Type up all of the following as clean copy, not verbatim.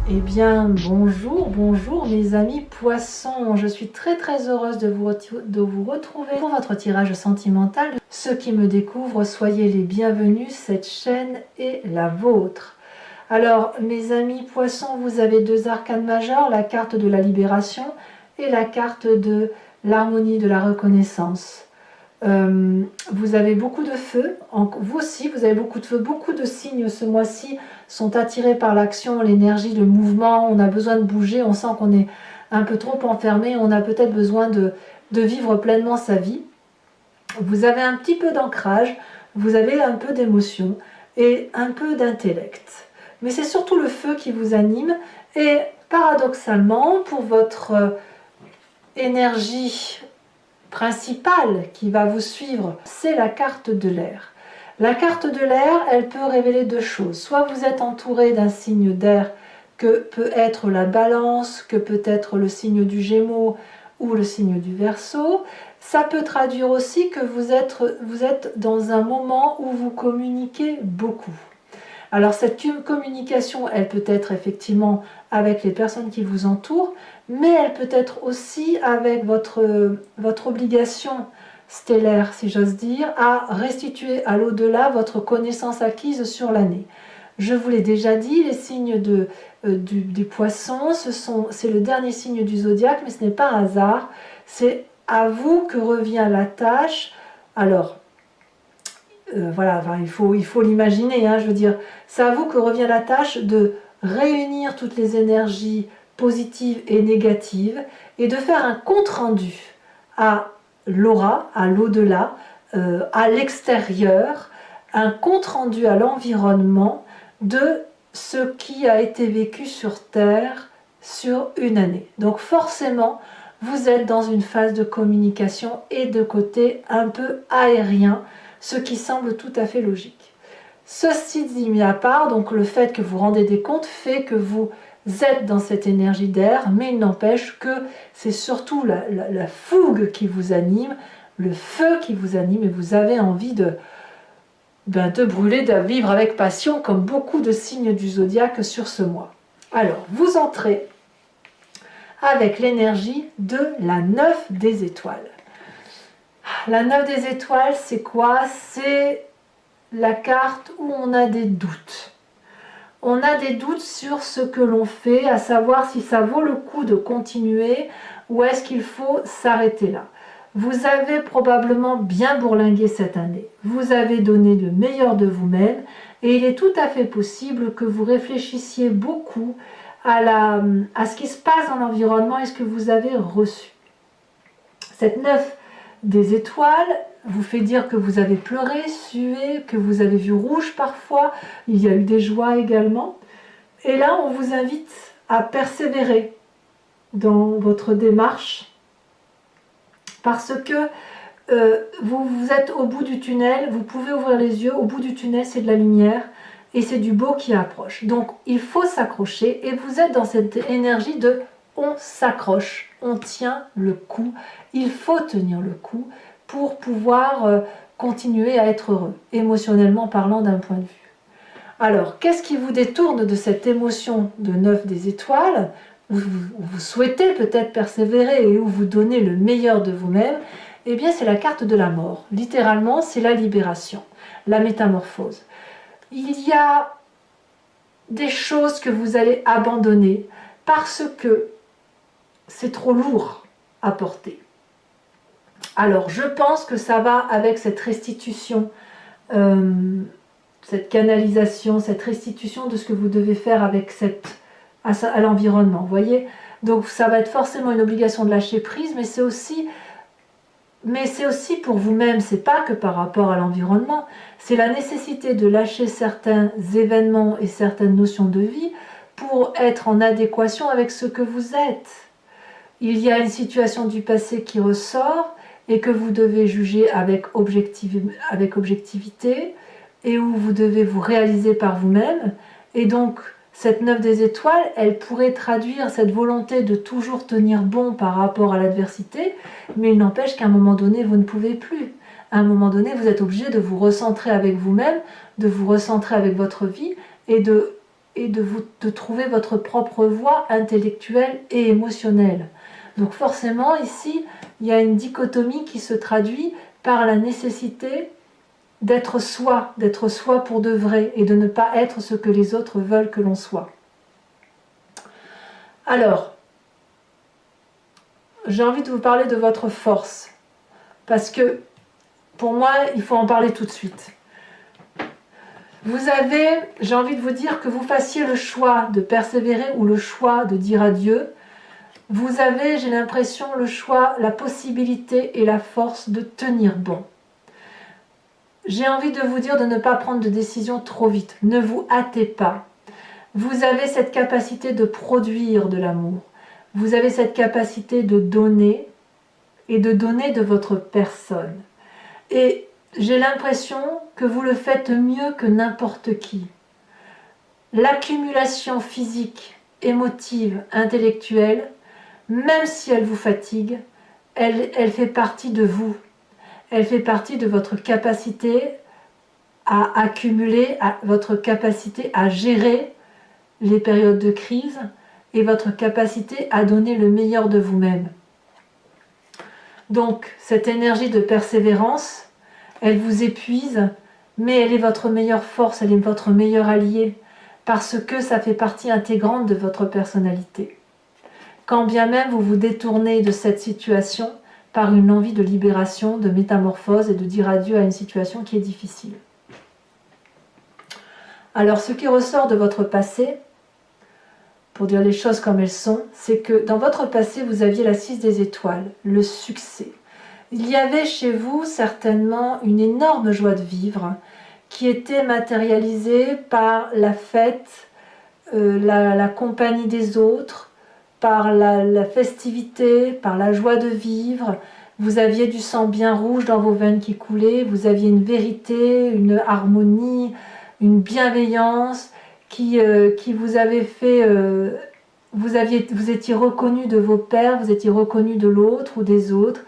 Eh bien, bonjour mes amis poissons. Je suis très heureuse de vous retrouver pour votre tirage sentimental. Ceux qui me découvrent, soyez les bienvenus, cette chaîne est la vôtre. Alors, mes amis poissons, vous avez deux arcanes majeurs, la carte de la libération et la carte de l'harmonie, de la reconnaissance. Vous avez beaucoup de feu, vous aussi vous avez beaucoup de feu, beaucoup de signes ce mois-ci sont attirés par l'action, l'énergie, le mouvement, on a besoin de bouger, on sent qu'on est un peu trop enfermé, on a peut-être besoin de vivre pleinement sa vie. Vous avez un petit peu d'ancrage, vous avez un peu d'émotion et un peu d'intellect. Mais c'est surtout le feu qui vous anime et paradoxalement, pour votre énergie principale qui va vous suivre, c'est la carte de l'air. La carte de l'air, elle peut révéler deux choses. Soit vous êtes entouré d'un signe d'air que peut être la balance, que peut être le signe du Gémeaux ou le signe du Verseau. Ça peut traduire aussi que vous êtes dans un moment où vous communiquez beaucoup. Alors cette communication, elle peut être effectivement avec les personnes qui vous entourent, mais elle peut être aussi avec votre obligation stellaire, si j'ose dire, à restituer à l'au-delà votre connaissance acquise sur l'année. Je vous l'ai déjà dit, les signes des poissons, c'est le dernier signe du zodiaque, mais ce n'est pas un hasard, c'est à vous que revient la tâche. Alors, voilà, enfin, il faut l'imaginer, hein, je veux dire, c'est à vous que revient la tâche de réunir toutes les énergies positives et négatives et de faire un compte-rendu à l'aura, à l'au-delà, à l'extérieur, un compte-rendu à l'environnement de ce qui a été vécu sur Terre sur une année. Donc forcément, vous êtes dans une phase de communication et de côté un peu aérien, ce qui semble tout à fait logique. Ceci dit mis à part, donc le fait que vous rendez des comptes fait que vous êtes dans cette énergie d'air, mais il n'empêche que c'est surtout la fougue qui vous anime, le feu qui vous anime, et vous avez envie de brûler, de vivre avec passion, comme beaucoup de signes du zodiaque sur ce mois. Alors, vous entrez avec l'énergie de la 9 des étoiles. La 9 des étoiles, c'est quoi? C'est la carte où on a des doutes. On a des doutes sur ce que l'on fait, à savoir si ça vaut le coup de continuer ou est-ce qu'il faut s'arrêter là. Vous avez probablement bien bourlingué cette année. Vous avez donné le meilleur de vous-même et il est tout à fait possible que vous réfléchissiez beaucoup à ce qui se passe dans l'environnement et ce que vous avez reçu. Cette 9 des étoiles vous fait dire que vous avez pleuré, sué, que vous avez vu rouge parfois, il y a eu des joies également. Et là, on vous invite à persévérer dans votre démarche parce que vous êtes au bout du tunnel, vous pouvez ouvrir les yeux, au bout du tunnel c'est de la lumière et c'est du beau qui approche. Donc il faut s'accrocher et vous êtes dans cette énergie de on s'accroche, on tient le coup, il faut tenir le coup pour pouvoir continuer à être heureux, émotionnellement parlant d'un point de vue. Alors, qu'est-ce qui vous détourne de cette émotion de 9 des étoiles, où vous souhaitez peut-être persévérer et où vous donnez le meilleur de vous-même? Eh bien, c'est la carte de la mort. Littéralement, c'est la libération, la métamorphose. Il y a des choses que vous allez abandonner parce que c'est trop lourd à porter. Alors, je pense que ça va avec cette restitution, cette canalisation, cette restitution de ce que vous devez faire avec à l'environnement. Vous voyez? Donc, ça va être forcément une obligation de lâcher prise, mais c'est aussi pour vous-même. C'est pas que par rapport à l'environnement. C'est la nécessité de lâcher certains événements et certaines notions de vie pour être en adéquation avec ce que vous êtes. Il y a une situation du passé qui ressort et que vous devez juger avec objectivité et où vous devez vous réaliser par vous-même. Et donc, cette 9 des étoiles, elle pourrait traduire cette volonté de toujours tenir bon par rapport à l'adversité, mais il n'empêche qu'à un moment donné, vous ne pouvez plus. À un moment donné, vous êtes obligé de vous recentrer avec vous-même, de vous recentrer avec votre vie et de et de trouver votre propre voie intellectuelle et émotionnelle. Donc forcément, ici, il y a une dichotomie qui se traduit par la nécessité d'être soi pour de vrai, et de ne pas être ce que les autres veulent que l'on soit. Alors, j'ai envie de vous parler de votre force, parce que pour moi, il faut en parler tout de suite. Vous avez, j'ai envie de vous dire que vous fassiez le choix de persévérer ou le choix de dire adieu. Vous avez, j'ai l'impression, le choix, la possibilité et la force de tenir bon. J'ai envie de vous dire de ne pas prendre de décision trop vite. Ne vous hâtez pas. Vous avez cette capacité de produire de l'amour. Vous avez cette capacité de donner et de donner de votre personne. Et j'ai l'impression que vous le faites mieux que n'importe qui. L'accumulation physique, émotive, intellectuelle, même si elle vous fatigue, elle fait partie de vous. Elle fait partie de votre capacité à accumuler, votre capacité à gérer les périodes de crise et votre capacité à donner le meilleur de vous-même. Donc, cette énergie de persévérance, elle vous épuise, mais elle est votre meilleure force, elle est votre meilleur allié, parce que ça fait partie intégrante de votre personnalité. Quand bien même vous vous détournez de cette situation par une envie de libération, de métamorphose et de dire adieu à une situation qui est difficile. Alors, ce qui ressort de votre passé, pour dire les choses comme elles sont, c'est que dans votre passé, vous aviez la 6 des étoiles, le succès. Il y avait chez vous certainement une énorme joie de vivre qui était matérialisée par la fête, la compagnie des autres, par la festivité, par la joie de vivre. Vous aviez du sang bien rouge dans vos veines qui coulait, vous aviez une vérité, une harmonie, une bienveillance qui vous avait fait... vous étiez reconnu de vos pères, vous étiez reconnu de l'autre ou des autres.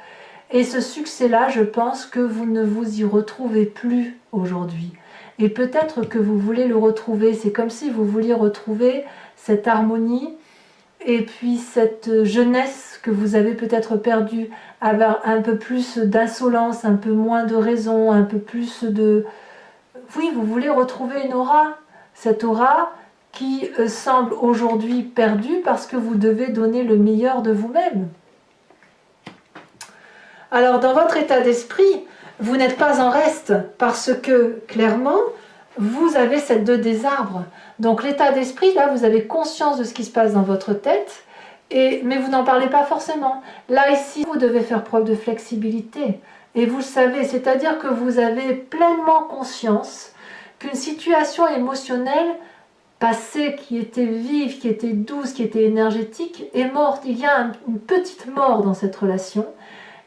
Et ce succès-là, je pense que vous ne vous y retrouvez plus aujourd'hui. Et peut-être que vous voulez le retrouver. C'est comme si vous vouliez retrouver cette harmonie et puis cette jeunesse que vous avez peut-être perdue, avoir un peu plus d'insolence, un peu moins de raison, un peu plus de... Oui, vous voulez retrouver une aura, cette aura qui semble aujourd'hui perdue parce que vous devez donner le meilleur de vous-même. Alors, dans votre état d'esprit, vous n'êtes pas en reste parce que, clairement, vous avez cette 2 des arbres. Donc, l'état d'esprit, là, vous avez conscience de ce qui se passe dans votre tête, mais vous n'en parlez pas forcément. Là, ici, vous devez faire preuve de flexibilité. Et vous le savez, c'est-à-dire que vous avez pleinement conscience qu'une situation émotionnelle passée qui était vive, qui était douce, qui était énergétique, est morte. Il y a une petite mort dans cette relation.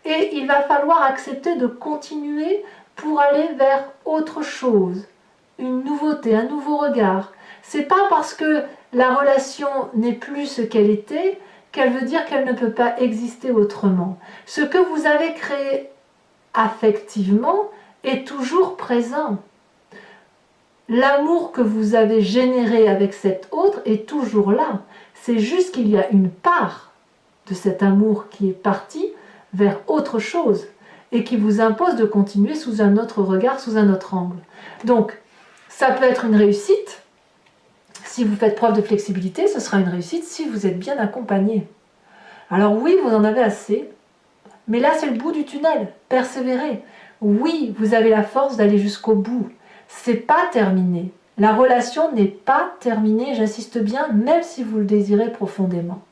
Et il va falloir accepter de continuer pour aller vers autre chose, une nouveauté, un nouveau regard. C'est pas parce que la relation n'est plus ce qu'elle était qu'elle veut dire qu'elle ne peut pas exister autrement. Ce que vous avez créé affectivement est toujours présent. L'amour que vous avez généré avec cet autre est toujours là. C'est juste qu'il y a une part de cet amour qui est partie vers autre chose et qui vous impose de continuer sous un autre regard, sous un autre angle. Donc, ça peut être une réussite. Si vous faites preuve de flexibilité, ce sera une réussite si vous êtes bien accompagné. Alors oui, vous en avez assez, mais là c'est le bout du tunnel. Persévérez. Oui, vous avez la force d'aller jusqu'au bout. C'est pas terminé. La relation n'est pas terminée, j'insiste bien, même si vous le désirez profondément.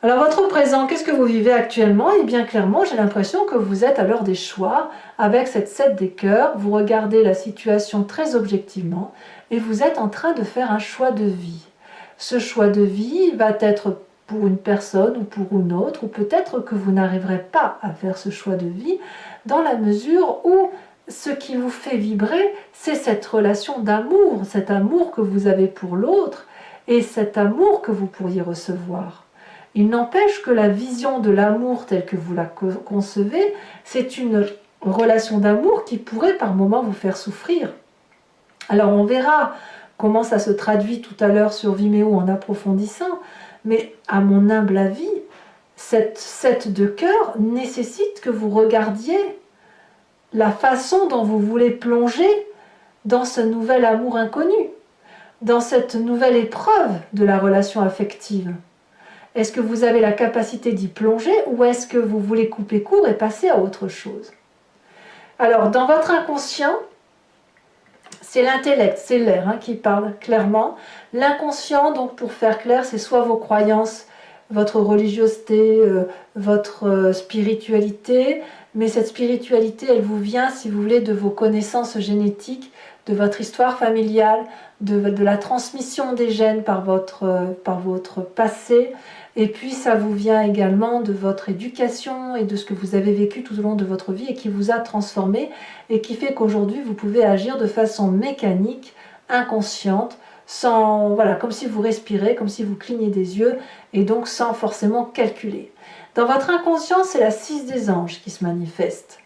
Alors votre présent, qu'est-ce que vous vivez actuellement? Eh bien clairement, j'ai l'impression que vous êtes à l'heure des choix, avec cette 7 des cœurs, vous regardez la situation très objectivement, et vous êtes en train de faire un choix de vie. Ce choix de vie va être pour une personne ou pour une autre, ou peut-être que vous n'arriverez pas à faire ce choix de vie, dans la mesure où ce qui vous fait vibrer, c'est cette relation d'amour, cet amour que vous avez pour l'autre, et cet amour que vous pourriez recevoir. Il n'empêche que la vision de l'amour telle que vous la concevez, c'est une relation d'amour qui pourrait par moments vous faire souffrir. Alors on verra comment ça se traduit tout à l'heure sur Vimeo en approfondissant, mais à mon humble avis, cette 7 de cœur nécessite que vous regardiez la façon dont vous voulez plonger dans ce nouvel amour inconnu, dans cette nouvelle épreuve de la relation affective. Est-ce que vous avez la capacité d'y plonger ou est-ce que vous voulez couper court et passer à autre chose? Alors, dans votre inconscient, c'est l'intellect, c'est l'air qui parle clairement. L'inconscient, donc pour faire clair, c'est soit vos croyances, votre religiosité, votre spiritualité, mais cette spiritualité, elle vous vient, si vous voulez, de vos connaissances génétiques, de votre histoire familiale, de la transmission des gènes par votre passé, et puis ça vous vient également de votre éducation et de ce que vous avez vécu tout au long de votre vie et qui vous a transformé et qui fait qu'aujourd'hui vous pouvez agir de façon mécanique, inconsciente, sans, voilà, comme si vous respirez, comme si vous clignez des yeux et donc sans forcément calculer. Dans votre inconscient, c'est la 6 des anges qui se manifeste.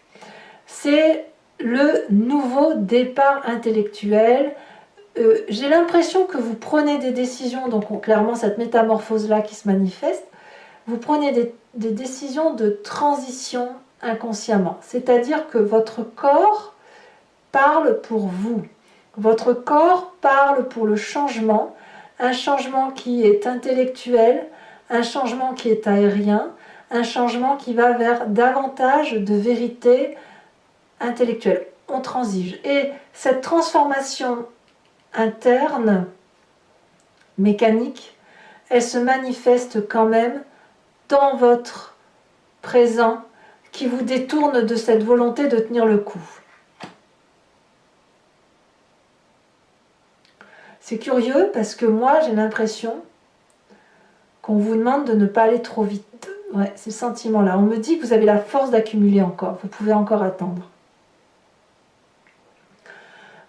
C'est le nouveau départ intellectuel. J'ai l'impression que vous prenez des décisions, donc clairement cette métamorphose-là qui se manifeste, vous prenez des décisions de transition inconsciemment. C'est-à-dire que votre corps parle pour vous. Votre corps parle pour le changement, un changement qui est intellectuel, un changement qui est aérien, un changement qui va vers davantage de vérité intellectuelle. On transige. Et cette transformation interne, mécanique, elle se manifeste quand même dans votre présent qui vous détourne de cette volonté de tenir le coup. C'est curieux parce que moi j'ai l'impression qu'on vous demande de ne pas aller trop vite. Ouais, ce sentiment-là. On me dit que vous avez la force d'accumuler encore, vous pouvez encore attendre.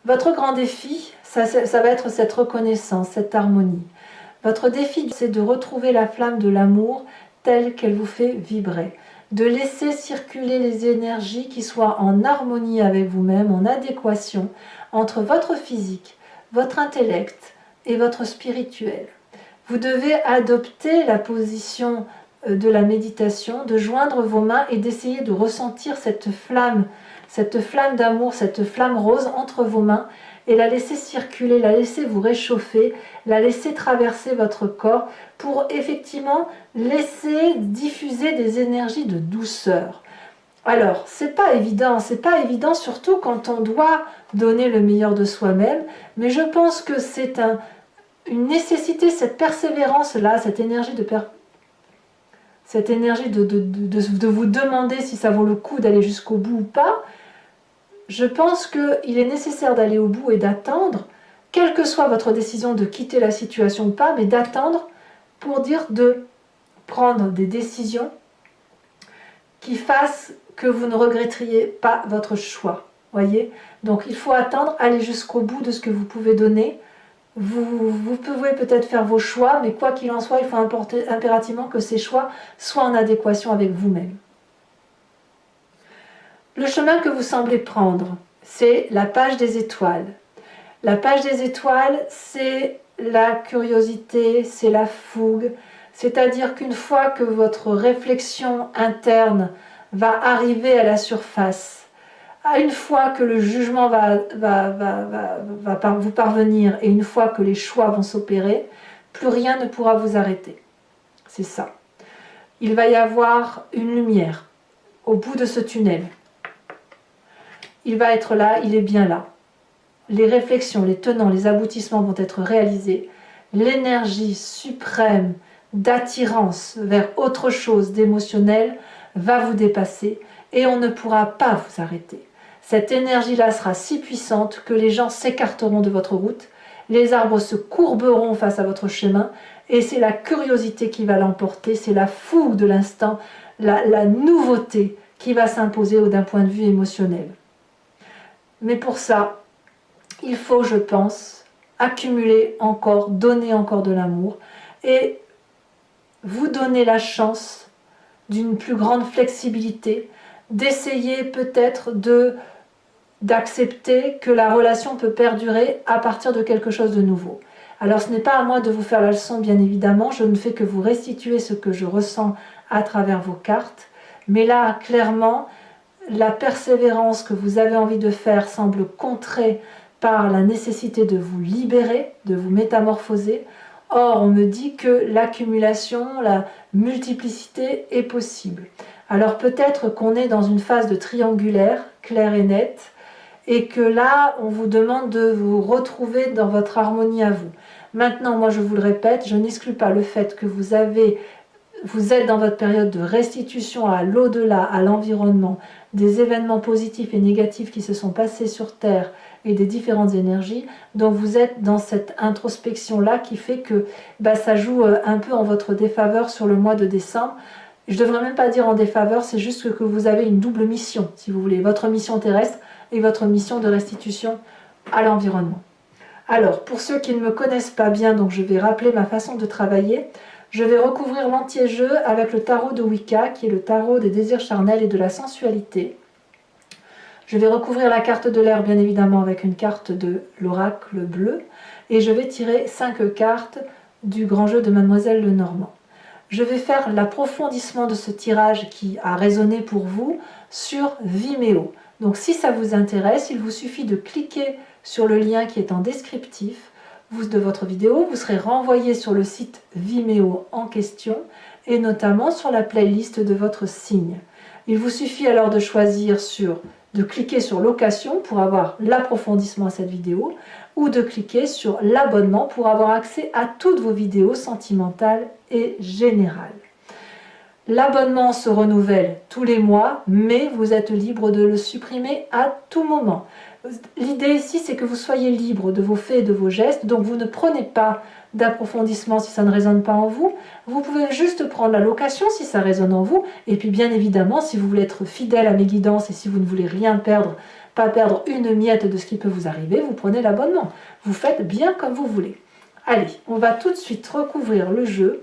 Votre grand défi, ça va être cette reconnaissance, cette harmonie. Votre défi, c'est de retrouver la flamme de l'amour telle qu'elle vous fait vibrer. De laisser circuler les énergies qui soient en harmonie avec vous-même, en adéquation entre votre physique, votre intellect et votre spirituel. Vous devez adopter la position de la méditation, de joindre vos mains et d'essayer de ressentir cette flamme d'amour, cette flamme rose entre vos mains et la laisser circuler, la laisser vous réchauffer, la laisser traverser votre corps pour effectivement laisser diffuser des énergies de douceur. Alors, c'est pas évident surtout quand on doit donner le meilleur de soi-même, mais je pense que c'est une nécessité, cette persévérance-là, cette énergie de vous demander si ça vaut le coup d'aller jusqu'au bout ou pas. Je pense qu'il est nécessaire d'aller au bout et d'attendre, quelle que soit votre décision de quitter la situation ou pas, mais d'attendre pour dire de prendre des décisions qui fassent que vous ne regretteriez pas votre choix. Voyez? Donc il faut attendre, aller jusqu'au bout de ce que vous pouvez donner. Vous pouvez peut-être faire vos choix, mais quoi qu'il en soit, il faut impérativement que ces choix soient en adéquation avec vous-même. Le chemin que vous semblez prendre, c'est la page des étoiles. La page des étoiles, c'est la curiosité, c'est la fougue. C'est-à-dire qu'une fois que votre réflexion interne va arriver à la surface, une fois que le jugement va vous parvenir et une fois que les choix vont s'opérer, plus rien ne pourra vous arrêter. C'est ça. Il va y avoir une lumière au bout de ce tunnel. Il va être là, il est bien là. Les réflexions, les tenants, les aboutissements vont être réalisés. L'énergie suprême d'attirance vers autre chose d'émotionnel va vous dépasser et on ne pourra pas vous arrêter. Cette énergie-là sera si puissante que les gens s'écarteront de votre route, les arbres se courberont face à votre chemin et c'est la curiosité qui va l'emporter, c'est la fougue de l'instant, la nouveauté qui va s'imposer d'un point de vue émotionnel. Mais pour ça, il faut, je pense, accumuler encore, donner encore de l'amour et vous donner la chance d'une plus grande flexibilité, d'essayer peut-être de d'accepter que la relation peut perdurer à partir de quelque chose de nouveau. Alors ce n'est pas à moi de vous faire la leçon, bien évidemment, je ne fais que vous restituer ce que je ressens à travers vos cartes, mais là, clairement, la persévérance que vous avez envie de faire semble contrée par la nécessité de vous libérer, de vous métamorphoser. Or, on me dit que l'accumulation, la multiplicité est possible. Alors peut-être qu'on est dans une phase de triangulaire, claire et nette, et que là, on vous demande de vous retrouver dans votre harmonie à vous. Maintenant, moi je vous le répète, je n'exclus pas le fait que vous êtes dans votre période de restitution à l'au-delà, à l'environnement, des événements positifs et négatifs qui se sont passés sur Terre et des différentes énergies. Donc vous êtes dans cette introspection-là qui fait que ça joue un peu en votre défaveur sur le mois de décembre. Je ne devrais même pas dire en défaveur, c'est juste que vous avez une double mission, si vous voulez, votre mission terrestre et votre mission de restitution à l'environnement. Alors, pour ceux qui ne me connaissent pas bien, donc je vais rappeler ma façon de travailler. Je vais recouvrir l'entier-jeu avec le tarot de Wicca, qui est le tarot des désirs charnels et de la sensualité. Je vais recouvrir la carte de l'air, bien évidemment, avec une carte de l'oracle bleu. Et je vais tirer 5 cartes du grand jeu de Mademoiselle Lenormand. Je vais faire l'approfondissement de ce tirage qui a résonné pour vous sur Vimeo. Donc si ça vous intéresse, il vous suffit de cliquer sur le lien qui est en descriptif de votre vidéo. Vous serez renvoyé sur le site Vimeo en question et notamment sur la playlist de votre signe. Il vous suffit alors de choisir de cliquer sur location pour avoir l'approfondissement à cette vidéo ou de cliquer sur l'abonnement pour avoir accès à toutes vos vidéos sentimentales et générales. L'abonnement se renouvelle tous les mois, mais vous êtes libre de le supprimer à tout moment. L'idée ici, c'est que vous soyez libre de vos faits et de vos gestes, donc vous ne prenez pas d'approfondissement si ça ne résonne pas en vous. Vous pouvez juste prendre la location si ça résonne en vous, et puis bien évidemment, si vous voulez être fidèle à mes guidances et si vous ne voulez rien perdre, pas perdre une miette de ce qui peut vous arriver, vous prenez l'abonnement. Vous faites bien comme vous voulez. Allez, on va tout de suite recouvrir le jeu.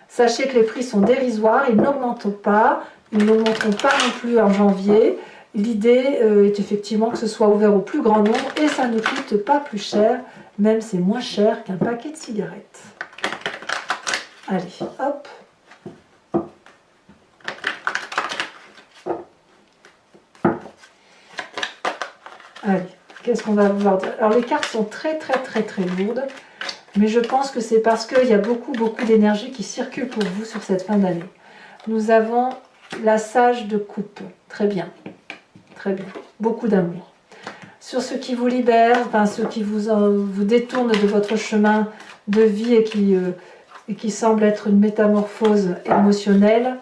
Sachez que les prix sont dérisoires, ils n'augmentent pas, ils n'augmenteront pas non plus en janvier. L'idée est effectivement que ce soit ouvert au plus grand nombre et ça ne coûte pas plus cher, même c'est moins cher qu'un paquet de cigarettes. Allez, hop. Allez, qu'est-ce qu'on va pouvoir dire? Alors les cartes sont très lourdes, mais je pense que c'est parce qu'il y a beaucoup d'énergie qui circule pour vous sur cette fin d'année. Nous avons la sage de coupe, très bien, beaucoup d'amour. Sur ce qui vous libère, enfin ce qui vous détourne de votre chemin de vie et qui semble être une métamorphose émotionnelle,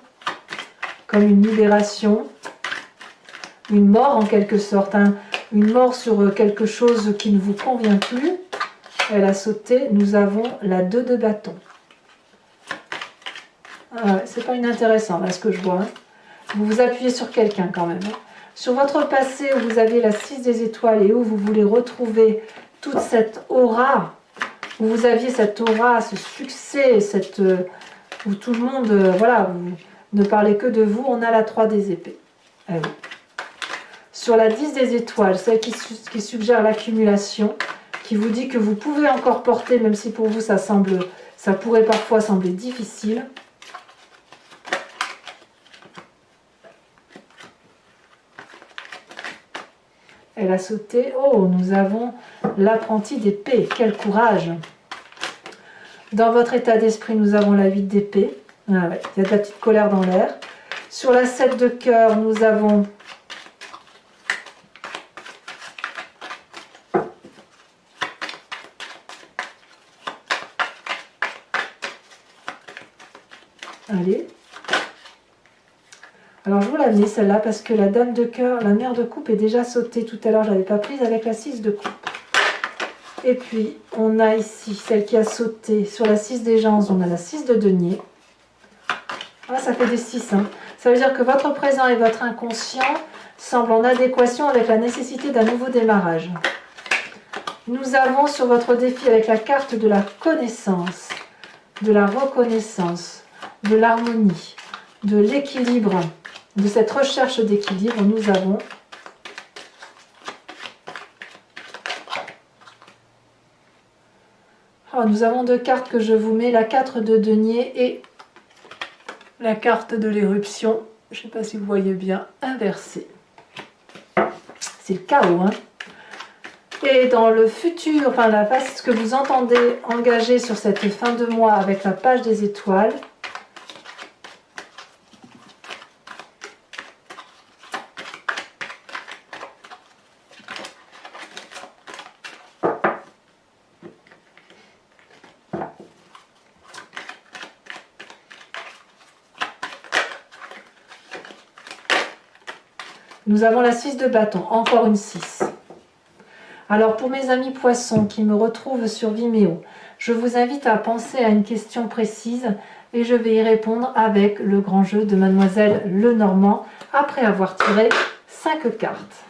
comme une libération, une mort en quelque sorte, une mort sur quelque chose qui ne vous convient plus. Elle a sauté, nous avons la 2 de bâton. Ah ouais, c'est pas inintéressant là ce que je vois. Vous vous appuyez sur quelqu'un quand même. Sur votre passé où vous avez la 6 des étoiles et où vous voulez retrouver toute cette aura, où vous aviez cette aura, ce succès, où tout le monde, voilà, vous ne parlez que de vous, on a la 3 des épées. Ah oui. Sur la 10 des étoiles, celle qui suggère l'accumulation, qui vous dit que vous pouvez encore porter, même si pour vous ça pourrait parfois sembler difficile. Elle a sauté. Oh, nous avons l'apprenti d'épée. Quel courage! Dans votre état d'esprit, nous avons la 8 d'épée. Ah ouais, il y a de la petite colère dans l'air. Sur la 7 de cœur, nous avons allez. Alors je vous la mets celle-là parce que la dame de cœur, la mère de coupe est déjà sautée tout à l'heure, je ne l'avais pas prise avec la 6 de coupe. Et puis on a ici celle qui a sauté sur la 6 des gens, on a la 6 de denier. Ah, ça fait des 6. Hein. Ça veut dire que votre présent et votre inconscient semblent en adéquation avec la nécessité d'un nouveau démarrage. Nous avons sur votre défi avec la carte de la connaissance, de la reconnaissance, de l'harmonie, de l'équilibre, de cette recherche d'équilibre, nous avons Alors, nous avons deux cartes que je vous mets, la 4 de denier et la carte de l'éruption. Je ne sais pas si vous voyez bien, inversée. C'est le chaos, hein. Et dans le futur, enfin la phase que vous entendez engager sur cette fin de mois avec la page des étoiles, nous avons la 6 de bâton, encore une 6. Alors pour mes amis poissons qui me retrouvent sur Vimeo, je vous invite à penser à une question précise et je vais y répondre avec le grand jeu de Mademoiselle Lenormand après avoir tiré 5 cartes.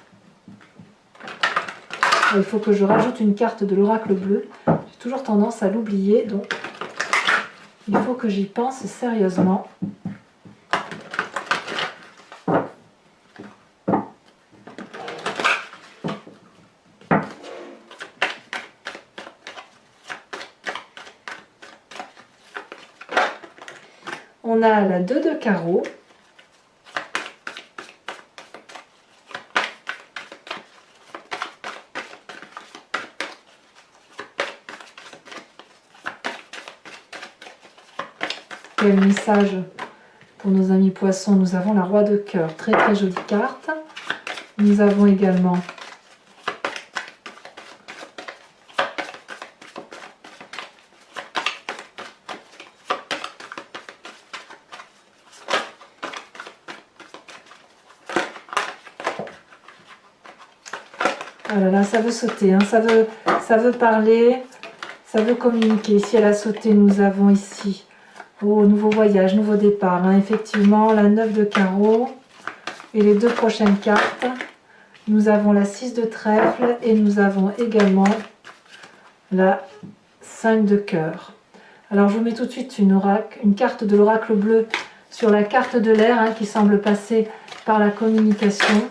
Il faut que je rajoute une carte de l'oracle bleu. J'ai toujours tendance à l'oublier, donc il faut que j'y pense sérieusement. On a la 2 de carreau. Quel message pour nos amis poissons. Nous avons la roi de cœur, très très jolie carte. Nous avons également oh là là, ça veut sauter, hein. Ça veut parler, ça veut communiquer. Si elle a sauté, nous avons ici, oh, nouveau voyage, nouveau départ, hein. Effectivement, la 9 de carreau et les deux prochaines cartes. Nous avons la 6 de trèfle et nous avons également la 5 de cœur. Alors, je vous mets tout de suite une carte de l'oracle bleu sur la carte de l'air, hein, qui semble passer par la communication.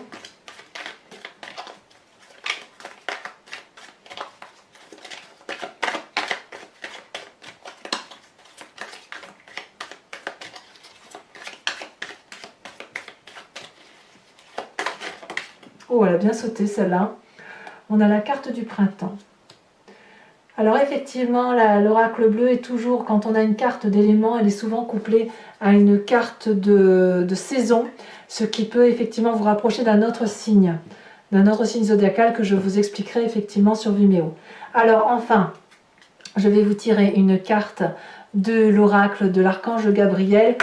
Oh, elle a bien sauté celle-là. On a la carte du printemps. Alors effectivement, l'oracle bleu est toujours, quand on a une carte d'élément, elle est souvent couplée à une carte de saison, ce qui peut effectivement vous rapprocher d'un autre signe zodiacal que je vous expliquerai effectivement sur Vimeo. Alors enfin, je vais vous tirer une carte de l'oracle de l'archange Gabriel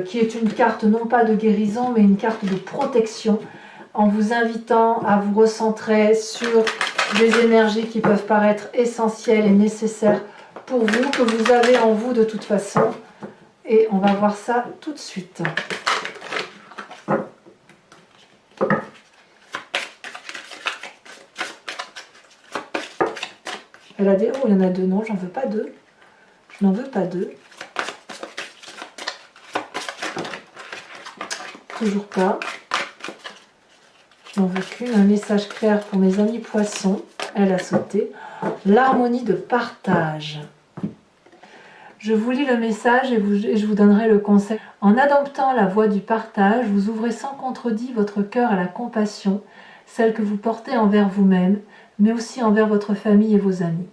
qui est une carte non pas de guérison mais une carte de protection, en vous invitant à vous recentrer sur des énergies qui peuvent paraître essentielles et nécessaires pour vous, que vous avez en vous de toute façon. Et on va voir ça tout de suite. Elle a des... Oh, il y en a deux. Non, j'en veux pas deux. Je n'en veux pas deux. Toujours pas. Je n'en veux qu'une. Un message clair pour mes amis poissons. Elle a sauté. L'harmonie de partage. Je vous lis le message et je vous donnerai le conseil. En adoptant la voie du partage, vous ouvrez sans contredit votre cœur à la compassion, celle que vous portez envers vous-même, mais aussi envers votre famille et vos amis.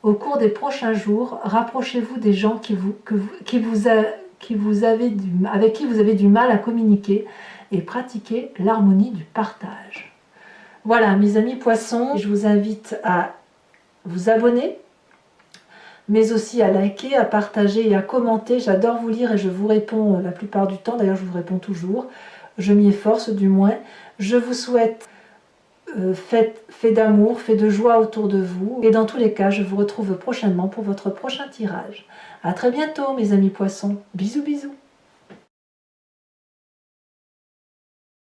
Au cours des prochains jours, rapprochez-vous des gens avec qui vous avez du mal à communiquer et pratiquez l'harmonie du partage. Voilà, mes amis poissons, je vous invite à vous abonner, mais aussi à liker, à partager et à commenter. J'adore vous lire et je vous réponds la plupart du temps. D'ailleurs, je vous réponds toujours. Je m'y efforce du moins. Je vous souhaite fait d'amour, fait de joie autour de vous. Et dans tous les cas, je vous retrouve prochainement pour votre prochain tirage. À très bientôt, mes amis poissons. Bisous, bisous.